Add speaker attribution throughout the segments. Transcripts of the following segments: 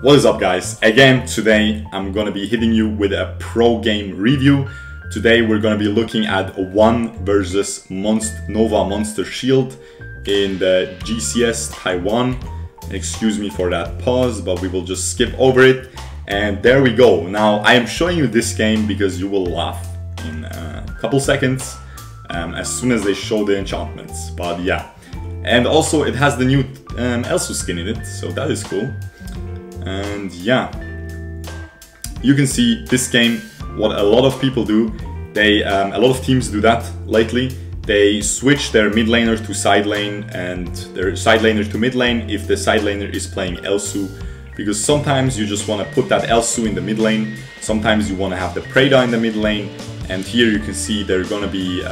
Speaker 1: What is up, guys? Again, today I'm gonna be hitting you with a pro game review. Today we're gonna be looking at 1 versus Nova Monster Shield in the GCS Taiwan. Excuse me for that pause, but we will just skip over it. And there we go. Now I am showing you this game because you will laugh in a couple seconds as soon as they show the enchantments. But yeah, and also it has the new Elsu skin in it, so that is cool. And yeah, you can see this game, what a lot of people do, they a lot of teams do that lately. They switch their mid laner to side lane and their side laner to mid lane if the side laner is playing Elsu, because sometimes you just want to put that Elsu in the mid lane, sometimes you want to have the Preda in the mid lane, and here you can see they're gonna be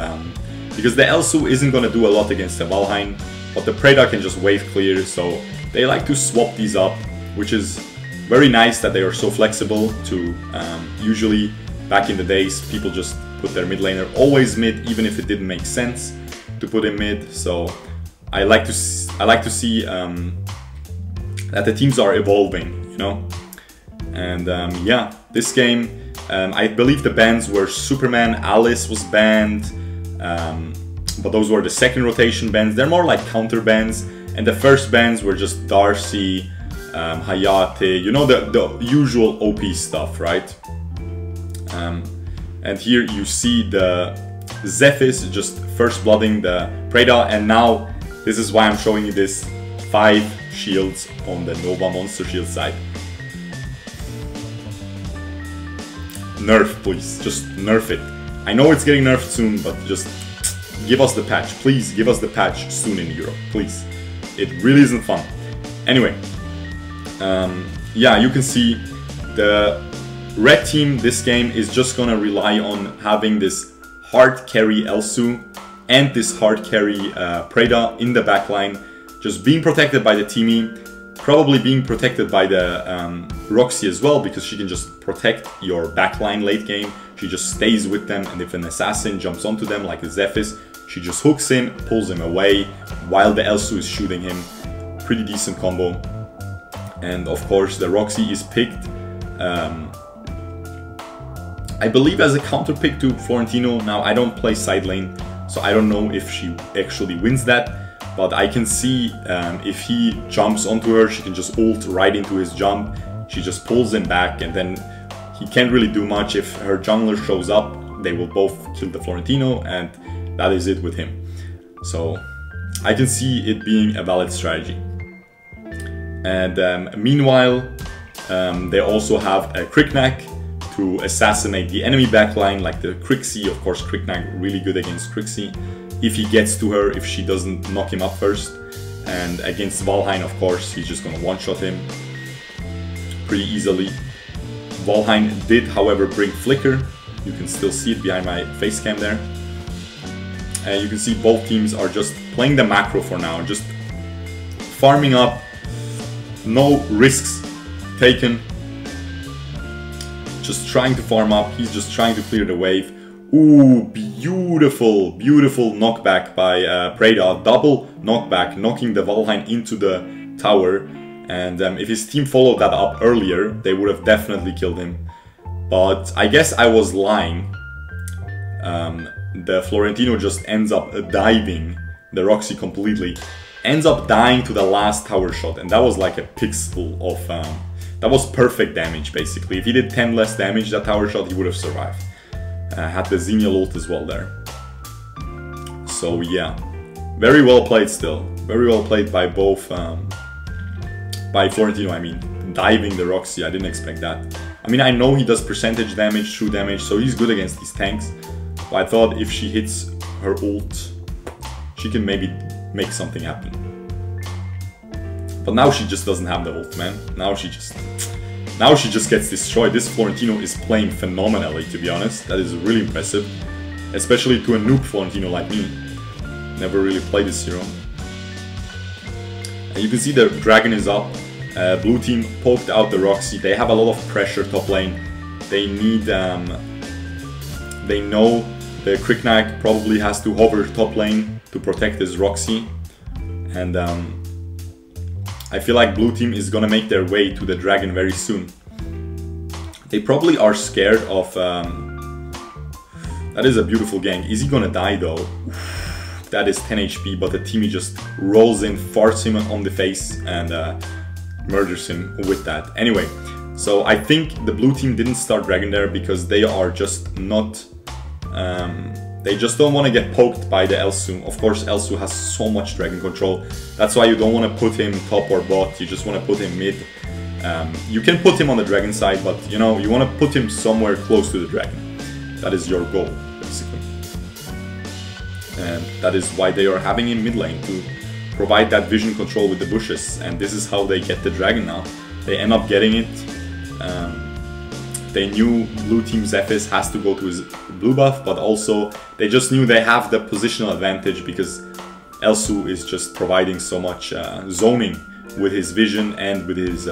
Speaker 1: because the Elsu isn't gonna do a lot against the Valheim, but the Preda can just wave clear, so they like to swap these up, which is very nice that they are so flexible to usually back in the days people just put their mid laner always mid, even if it didn't make sense to put him mid. So I like to see that the teams are evolving, you know. And yeah, this game, I believe the bans were Superman, Alice was banned, but those were the second rotation bans. They're more like counter bans, and the first bans were just Darcy, Hayate, you know, the usual OP stuff, right? And here you see the Zephys just first blooding the Preda, and now this is why I'm showing you this 5 shields on the Nova Monster Shield side. Nerf, please, just nerf it. I know it's getting nerfed soon, but just give us the patch, please. Give us the patch soon in Europe, please. It really isn't fun. Anyway, yeah, you can see the red team this game is just gonna rely on having this hard carry Elsu and this hard carry Preda in the backline, just being protected by the Teamy, probably being protected by the Roxy as well, because she can just protect your backline late game. She just stays with them, and if an assassin jumps onto them like a Zephys, she just hooks in, pulls him away while the Elsu is shooting him. Pretty decent combo. And of course the Roxy is picked, I believe, as a counter pick to Florentino. Now I don't play side lane, so I don't know if she actually wins that, but I can see if he jumps onto her, she can just ult right into his jump. She just pulls him back, and then he can't really do much. If her jungler shows up, they will both kill the Florentino, and that is it with him. So I can see it being a valid strategy. And meanwhile, they also have a Kriknak to assassinate the enemy backline, like the Crixie. Of course, Kriknak really good against Crixie if he gets to her, if she doesn't knock him up first. And against Valheim, of course, he's just gonna one-shot him pretty easily. Valheim did, however, bring Flicker. You can still see it behind my face cam there. And you can see both teams are just playing the macro for now, just farming up. No risks taken, just trying to farm up. He's just trying to clear the wave. Ooh, beautiful, beautiful knockback by Preda. Double knockback, knocking the Valheim into the tower. And if his team followed that up earlier, they would have definitely killed him. But I guess I was lying. The Florentino just ends up diving the Roxy completely. Ends up dying to the last tower shot, and that was like a pixel of that was perfect damage basically. If he did 10 less damage that tower shot, he would have survived. Had the Xenia ult as well there. So yeah, very well played still. Very well played by both, by Florentino, I mean. Diving the Roxy, I didn't expect that. I mean, I know he does percentage damage, true damage, so he's good against these tanks. But I thought if she hits her ult, she can maybe make something happen. But now she just doesn't have the ult, man. Now she just gets destroyed. This Florentino is playing phenomenally, to be honest. That is really impressive, especially to a noob Florentino like me. Never really played this hero. And you can see the dragon is up. Blue team poked out the Roxy. They have a lot of pressure top lane. They need, they know the Kriknak probably has to hover top lane to protect his Roxy. And I feel like blue team is gonna make their way to the dragon very soon. They probably are scared of... that is a beautiful gank. Is he gonna die though? Oof, that is 10 HP, but the teamie just rolls in, farts him on the face, and murders him with that. Anyway, so I think the blue team didn't start dragon there because they are just not... they just don't want to get poked by the Elsu. Of course, Elsu has so much dragon control. That's why you don't want to put him top or bot. You just want to put him mid. You can put him on the dragon side, but you know, you want to put him somewhere close to the dragon. That is your goal, basically. And that is why they are having him mid lane, to provide that vision control with the bushes. And this is how they get the dragon now. They end up getting it. They knew blue team Zephys has to go to his blue buff, but also they just knew they have the positional advantage because Elsu is just providing so much zoning with his vision and with his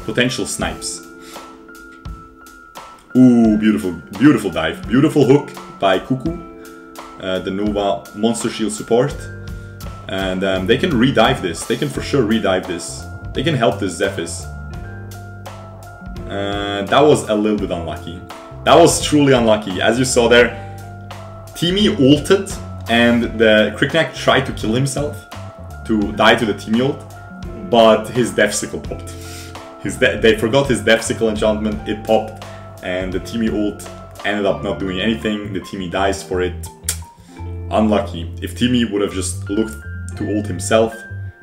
Speaker 1: potential snipes. Ooh, beautiful, beautiful dive. Beautiful hook by Cuckoo, the Nova Monster Shield support. And they can re-dive this. They can for sure re-dive this. They can help this Zephys. That was a little bit unlucky. That was truly unlucky. As you saw there, teamie ulted and the Kriknak tried to kill himself to die to the teamie ult, but his Death Sickle popped. They forgot his Death Sickle enchantment, it popped, and the teamie ult ended up not doing anything. The teamie dies for it. Unlucky. If teamie would have just looked to ult himself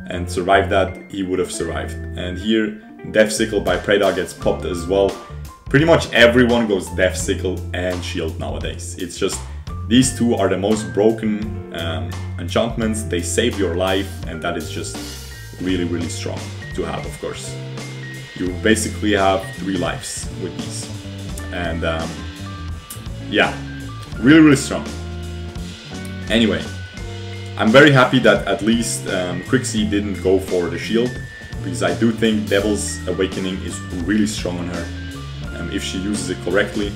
Speaker 1: and survived that, he would have survived. And here, Death Sickle by Preda gets popped as well. Pretty much everyone goes Death Sickle and Shield nowadays. It's just, these two are the most broken enchantments. They save your life, and that is just really, really strong to have, of course. You basically have 3 lives with these. And yeah, really, really strong. Anyway, I'm very happy that at least Crixie didn't go for the shield, because I do think Devil's Awakening is really strong on her. If she uses it correctly,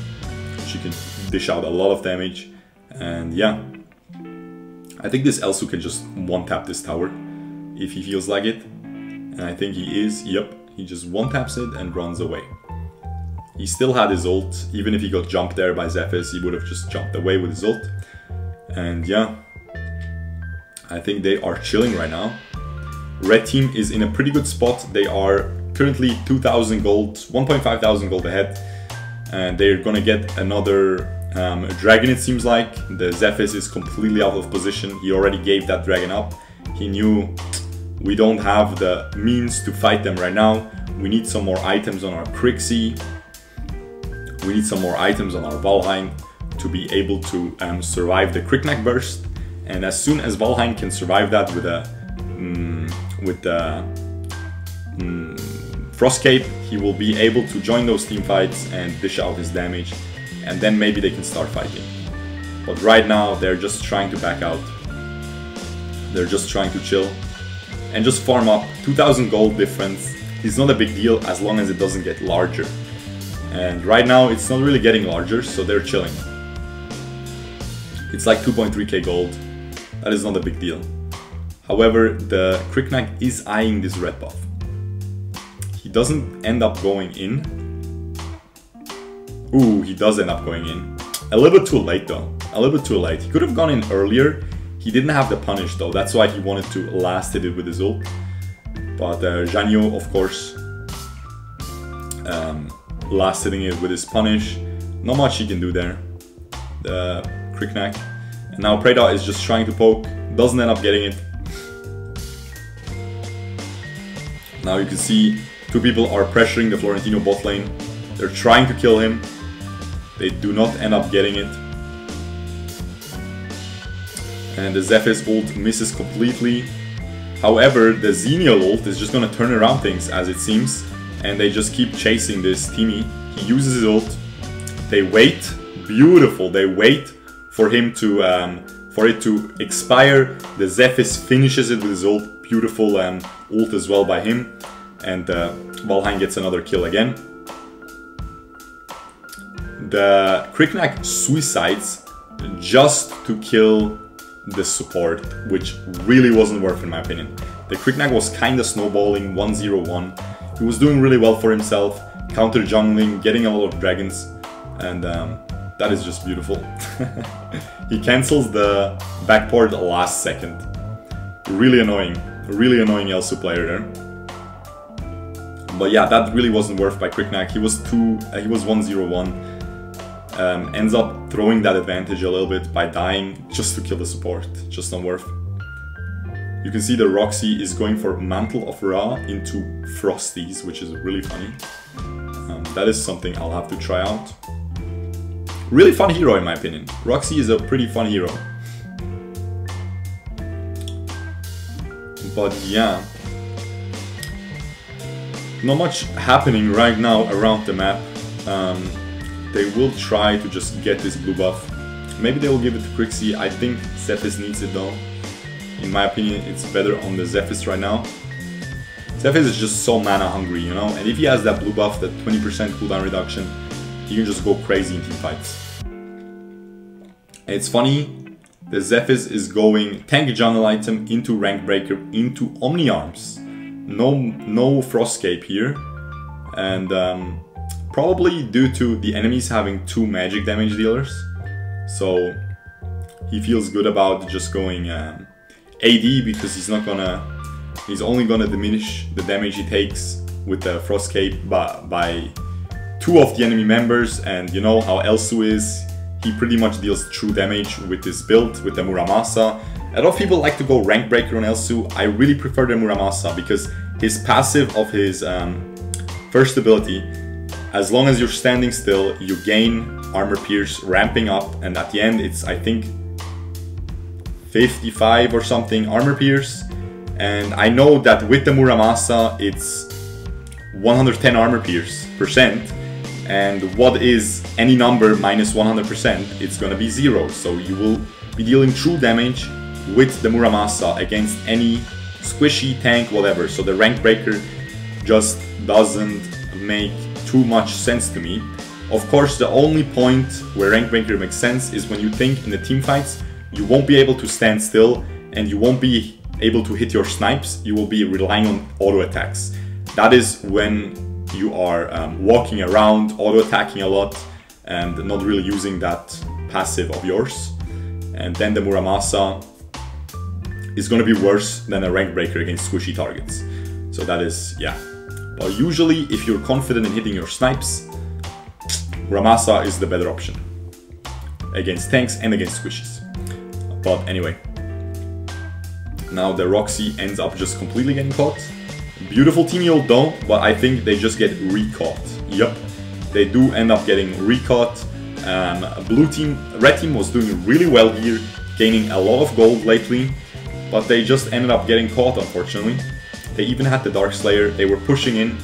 Speaker 1: she can dish out a lot of damage. And yeah, I think this Elsu can just one-tap this tower if he feels like it. And I think he is, yep, he just one-taps it and runs away. He still had his ult. Even if he got jumped there by Zephys, he would have just jumped away with his ult. And yeah, I think they are chilling right now. Red team is in a pretty good spot. They are currently 2,000 gold, 1,500 gold ahead. And they're gonna get another dragon, it seems like. The Zephys is completely out of position. He already gave that dragon up. He knew we don't have the means to fight them right now. We need some more items on our Crixie. We need some more items on our Valheim to be able to survive the Kriknak burst. And as soon as Valheim can survive that with a Frostcape, he will be able to join those team fights and dish out his damage, and then maybe they can start fighting. But right now they're just trying to back out. They're just trying to chill and just farm up. 2,000 gold difference is not a big deal as long as it doesn't get larger. And right now it's not really getting larger, so they're chilling. It's like 2.3k gold. That is not a big deal. However, the Kriknak is eyeing this red buff. He doesn't end up going in. Ooh, he does end up going in. A little bit too late though. A little bit too late. He could have gone in earlier. He didn't have the punish though. That's why he wanted to last hit it with his ult. But Janyo, of course, last hitting it with his punish. Not much he can do there. The Kriknak. And now Preda is just trying to poke. Doesn't end up getting it. Now you can see 2 people are pressuring the Florentino bot lane. They're trying to kill him. They do not end up getting it. And the Zephys ult misses completely. However, the Xenial ult is just gonna turn around things, as it seems. And they just keep chasing this teamie. He uses his ult. They wait. Beautiful. They wait for him to for it to expire. The Zephys finishes it with his ult. Beautiful ult as well by him. And Valheim gets another kill again. The Kriknak suicides just to kill the support, which really wasn't worth in my opinion. The Kriknak was kinda snowballing 1-0-1. He was doing really well for himself, counter jungling, getting a lot of dragons, and that is just beautiful. He cancels the backport last second. Really annoying Elsu player there. But yeah, that really wasn't worth by Kriknak. He was 1-0-1. Ends up throwing that advantage a little bit by dying just to kill the support. Just not worth. You can see the Roxy is going for Mantle of Ra into Frosties, which is really funny. That is something I'll have to try out. Really fun hero in my opinion. Roxy is a pretty fun hero. But yeah, not much happening right now around the map. They will try to just get this blue buff. Maybe they will give it to Crixie. I think Zephys needs it though. In my opinion, it's better on the Zephys right now. Zephys is just so mana hungry, you know? And if he has that blue buff, that 20% cooldown reduction, he can just go crazy in team fights. And it's funny, the Zephys is going tank jungle item into rank breaker into Omni Arms. No Frostcape here. And probably due to the enemies having 2 magic damage dealers. So he feels good about just going AD because he's only gonna diminish the damage he takes with the Frostcape by 2 of the enemy members, and you know how Elsu is, he pretty much deals true damage with this build, with the Muramasa. A lot of people like to go rank breaker on Elsu. I really prefer the Muramasa because his passive of his first ability, as long as you're standing still, you gain armor pierce, ramping up, and at the end it's, I think, 55 or something armor pierce. And I know that with the Muramasa it's 110 armor pierce %, and what is any number minus 100%? It's gonna be 0. So you will be dealing true damage with the Muramasa against any squishy tank, whatever. So the rank breaker just doesn't make too much sense to me. Of course, the only point where rank breaker makes sense is when you think in the team fights you won't be able to stand still and you won't be able to hit your snipes, you will be relying on auto attacks. That is when you are walking around, auto attacking a lot and not really using that passive of yours. And then the Muramasa is going to be worse than a rank breaker against squishy targets. So that is, yeah. But usually if you're confident in hitting your snipes, Muramasa is the better option against tanks and against squishies. But anyway, now the Roxy ends up just completely getting caught. Beautiful team ult though, but I think they just get re-caught. Yup, they do end up getting re-caught. Red team was doing really well here, gaining a lot of gold lately, but they just ended up getting caught unfortunately. They even had the Dark Slayer, they were pushing in.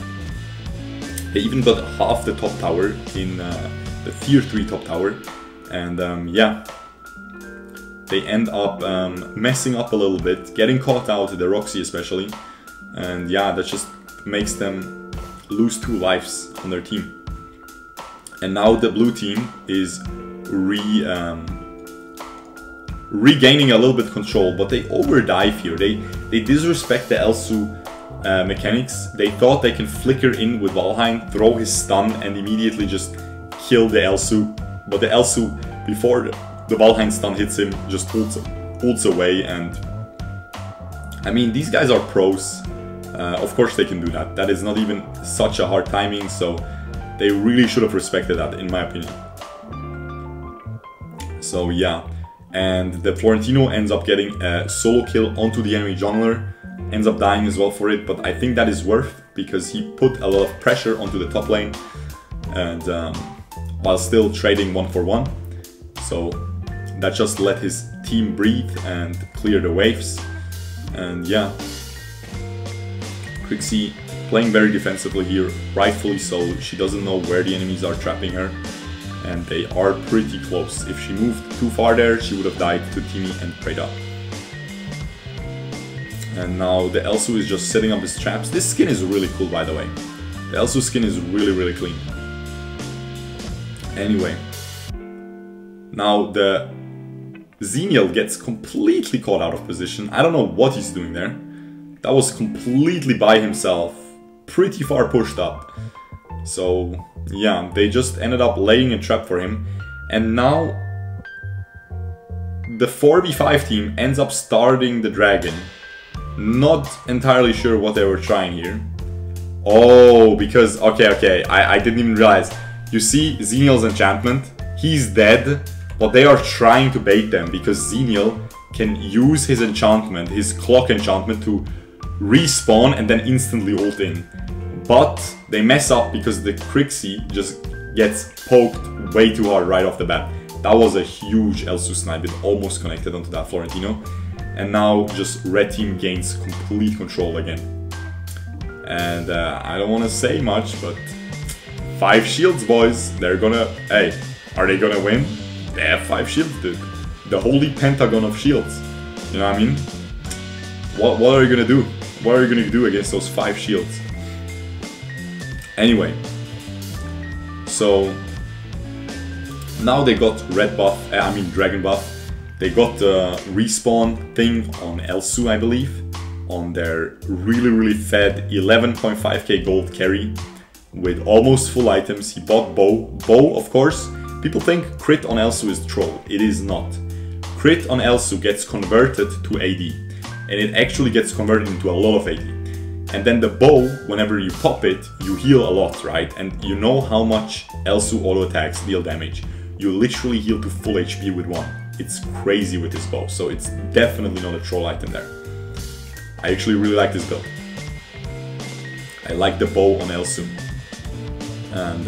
Speaker 1: They even got half the top tower in the tier 3 top tower. And yeah, they end up messing up a little bit, getting caught out, the Roxy especially. And yeah, that just makes them lose 2 lives on their team. And now the blue team is regaining a little bit control, but they overdive here. They disrespect the Elsu mechanics. They thought they can flicker in with Valheim, throw his stun and immediately just kill the Elsu. But the Elsu, before the Valheim stun hits him, just ults away. And I mean, these guys are pros. Of course they can do that. That is not even such a hard timing, so they really should have respected that, in my opinion. So yeah, and the Florentino ends up getting a solo kill onto the enemy jungler, ends up dying as well for it, but I think that is worth, because he put a lot of pressure onto the top lane, and while still trading 1-for-1. So that just let his team breathe and clear the waves. And yeah, Crixie playing very defensively here, rightfully so. She doesn't know where the enemies are trapping her, and they are pretty close. If she moved too far there, she would have died to Timmy and prayed up. And now the Elsu is just setting up his traps. This skin is really cool, by the way. The Elsu skin is really clean. Anyway, now the Xenial gets completely caught out of position. I don't know what he's doing there. That was completely by himself, pretty far pushed up. So yeah, they just ended up laying a trap for him. And now the 4v5 team ends up starting the dragon. Not entirely sure what they were trying here. Oh, because, okay, I didn't even realize. You see Xenial's enchantment? He's dead, but they are trying to bait them because Xenial can use his enchantment, his clock enchantment, to respawn and then instantly ult in. But they mess up because the Crixie just gets poked way too hard right off the bat. That was a huge Elsu snipe, it almost connected onto that Florentino. And now just red team gains complete control again. And I don't want to say much, but 5 shields, boys. They're gonna... Hey, are they gonna win? They have 5 shields, dude. The holy pentagon of shields. You know what I mean? What are you gonna do? What are you gonna do against those 5 shields? Anyway. So... Now they got red buff, dragon buff. They got the respawn thing on Elsu, I believe. On their really fed 11.5k gold carry with almost full items. He bought bow. Bow, of course, people think crit on Elsu is troll. It is not. Crit on Elsu gets converted to AD, and it actually gets converted into a lot of AD. And then the bow, whenever you pop it, you heal a lot, right? And you know how much Elsu auto attacks deal damage. You literally heal to full HP with one. It's crazy with this bow, so it's definitely not a troll item there. I actually really like this build. I like the bow on Elsu. And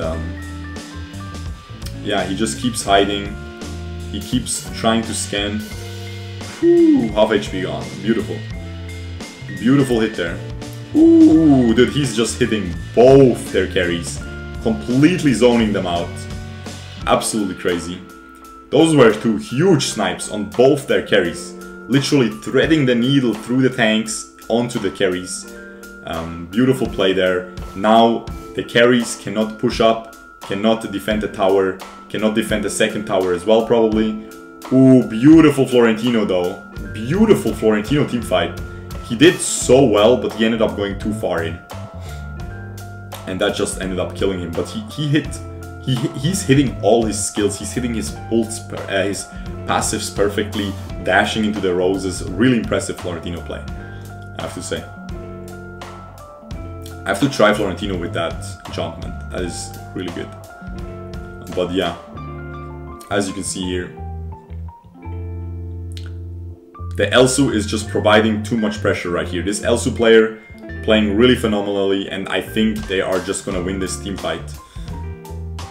Speaker 1: yeah, he just keeps hiding. He keeps trying to scan. Whew, half HP gone. Beautiful. Beautiful hit there. Ooh, dude, he's just hitting both their carries. Completely zoning them out. Absolutely crazy. Those were 2 huge snipes on both their carries. Literally threading the needle through the tanks onto the carries. Beautiful play there. Now the carries cannot push up, cannot defend the tower, cannot defend the second tower as well probably. Ooh, beautiful Florentino though. Beautiful Florentino teamfight. He did so well, but he ended up going too far in. And that just ended up killing him. But he's hitting all his skills. He's hitting his ults, his passives perfectly, dashing into the roses. Really impressive Florentino play, I have to say. I have to try Florentino with that enchantment. That is really good. But yeah, as you can see here, the Elsu is just providing too much pressure right here. This Elsu player playing really phenomenally, and I think they are just gonna win this team fight.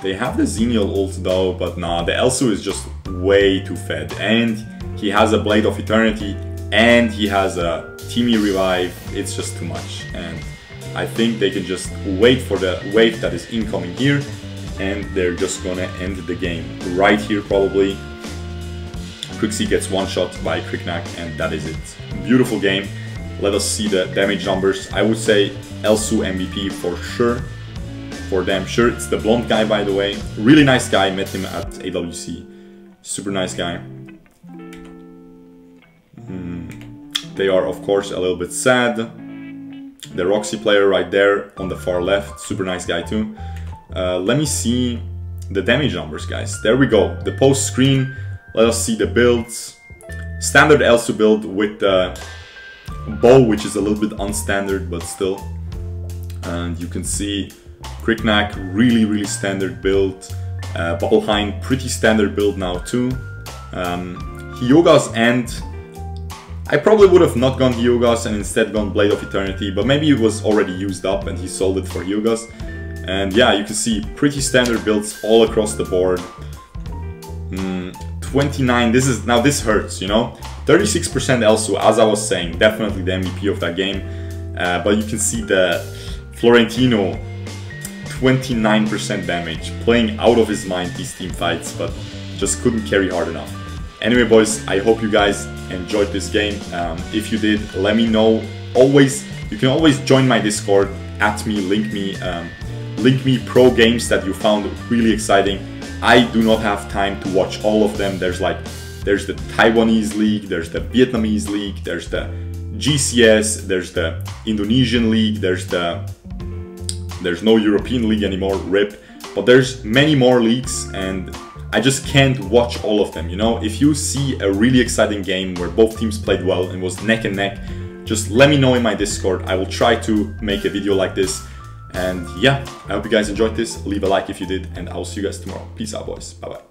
Speaker 1: They have the Xenial ult though, but nah, the Elsu is just way too fed. And he has a Blade of Eternity, and he has a Teamy Revive. It's just too much. And I think they can just wait for the wave that is incoming here, and they're just gonna end the game right here probably. Crixie gets one shot by Kriknak, and that is it. Beautiful game. Let us see the damage numbers. I would say Elsu MVP for sure. For damn sure. It's the blonde guy, by the way. Really nice guy. Met him at AWC. Super nice guy. They are, of course, a little bit sad. The Roxy player right there on the far left. Super nice guy too. Let me see the damage numbers, guys. There we go. The post screen. Let us see the builds. Standard Elsu build with the bow, which is a little bit unstandard, but still. And you can see Kriknak, really standard build. Valheim, pretty standard build now too. Hyogas, and I probably would have not gone Hyogas and instead gone Blade of Eternity, but maybe it was already used up and he sold it for Hyogas. And yeah, you can see pretty standard builds all across the board. 29, this hurts, you know? 36% Elsu, as I was saying, definitely the MVP of that game. But you can see the Florentino, 29% damage, playing out of his mind these team fights, but just couldn't carry hard enough. Anyway, boys, I hope you guys enjoyed this game. If you did, let me know. You can always join my Discord, link me pro games that you found really exciting. I do not have time to watch all of them. There's the Taiwanese league, there's the Vietnamese league, there's the GCS, there's the Indonesian league, there's no European league anymore, RIP, but there's many more leagues, and I just can't watch all of them, you know? If you see a really exciting game where both teams played well and was neck and neck, just let me know in my Discord. I will try to make a video like this. And yeah, I hope you guys enjoyed this. Leave a like if you did, and I will see you guys tomorrow. Peace out, boys. Bye-bye.